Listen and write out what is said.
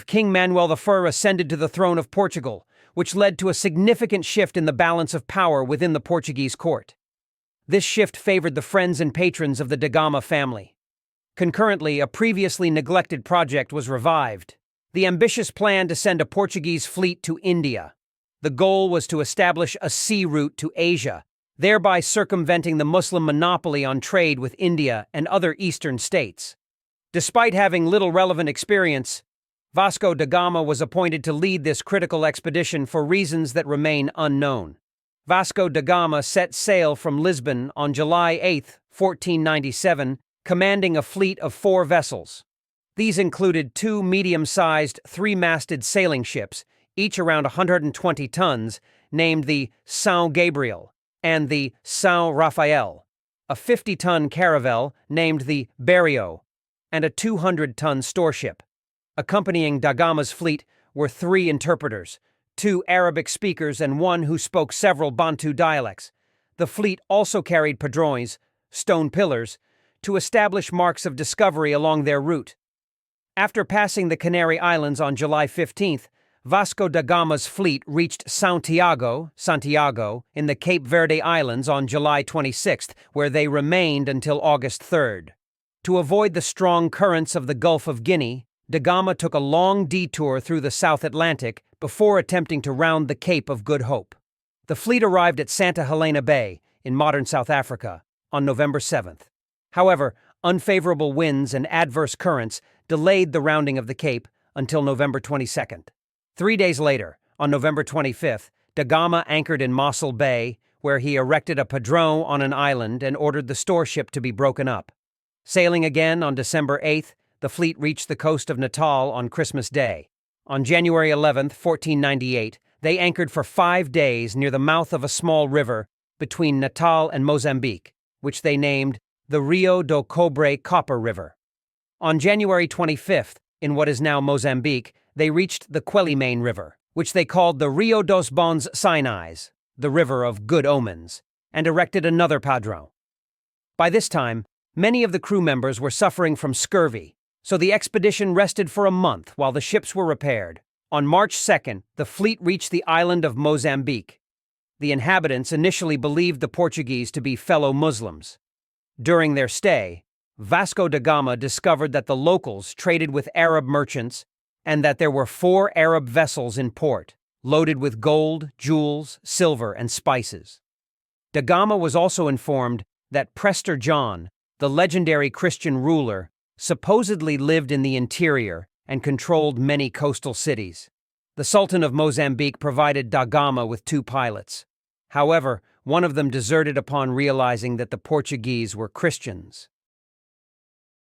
King Manuel I ascended to the throne of Portugal, which led to a significant shift in the balance of power within the Portuguese court. This shift favored the friends and patrons of the da Gama family. Concurrently, a previously neglected project was revived: the ambitious plan to send a Portuguese fleet to India. The goal was to establish a sea route to Asia, thereby circumventing the Muslim monopoly on trade with India and other eastern states. Despite having little relevant experience, Vasco da Gama was appointed to lead this critical expedition for reasons that remain unknown. Vasco da Gama set sail from Lisbon on July 8, 1497, commanding a fleet of 4 vessels. These included 2 medium-sized, 3-masted sailing ships, each around 120 tons, named the São Gabriel and the São Rafael, a 50-ton caravel named the Berrio, and a 200-ton storeship. Accompanying da Gama's fleet were 3 interpreters, 2 Arabic speakers and 1 who spoke several Bantu dialects. The fleet also carried padrões, stone pillars, to establish marks of discovery along their route. After passing the Canary Islands on July 15th, Vasco da Gama's fleet reached Santiago, in the Cape Verde Islands on July 26th, where they remained until August 3rd. To avoid the strong currents of the Gulf of Guinea, da Gama took a long detour through the South Atlantic before attempting to round the Cape of Good Hope. The fleet arrived at Santa Helena Bay, in modern South Africa, on November 7th. However, unfavorable winds and adverse currents delayed the rounding of the Cape until November 22nd. 3 days later, on November 25th, da Gama anchored in Mossel Bay, where he erected a padrão on an island and ordered the storeship to be broken up. Sailing again on December 8th, the fleet reached the coast of Natal on Christmas Day. On January 11th, 1498, they anchored for 5 days near the mouth of a small river between Natal and Mozambique, which they named the Rio do Cobre Copper River. On January 25th, in what is now Mozambique, they reached the Quelimane River, which they called the Rio dos Bons Sinais, the River of Good Omens, and erected another padrão. By this time, many of the crew members were suffering from scurvy, so the expedition rested for a month while the ships were repaired. On March 2nd, the fleet reached the island of Mozambique. The inhabitants initially believed the Portuguese to be fellow Muslims. During their stay, Vasco da Gama discovered that the locals traded with Arab merchants and that there were 4 Arab vessels in port, loaded with gold, jewels, silver, and spices. Da Gama was also informed that Prester John, the legendary Christian ruler, supposedly lived in the interior and controlled many coastal cities. The Sultan of Mozambique provided da Gama with 2 pilots. However, one of them deserted upon realizing that the Portuguese were Christians.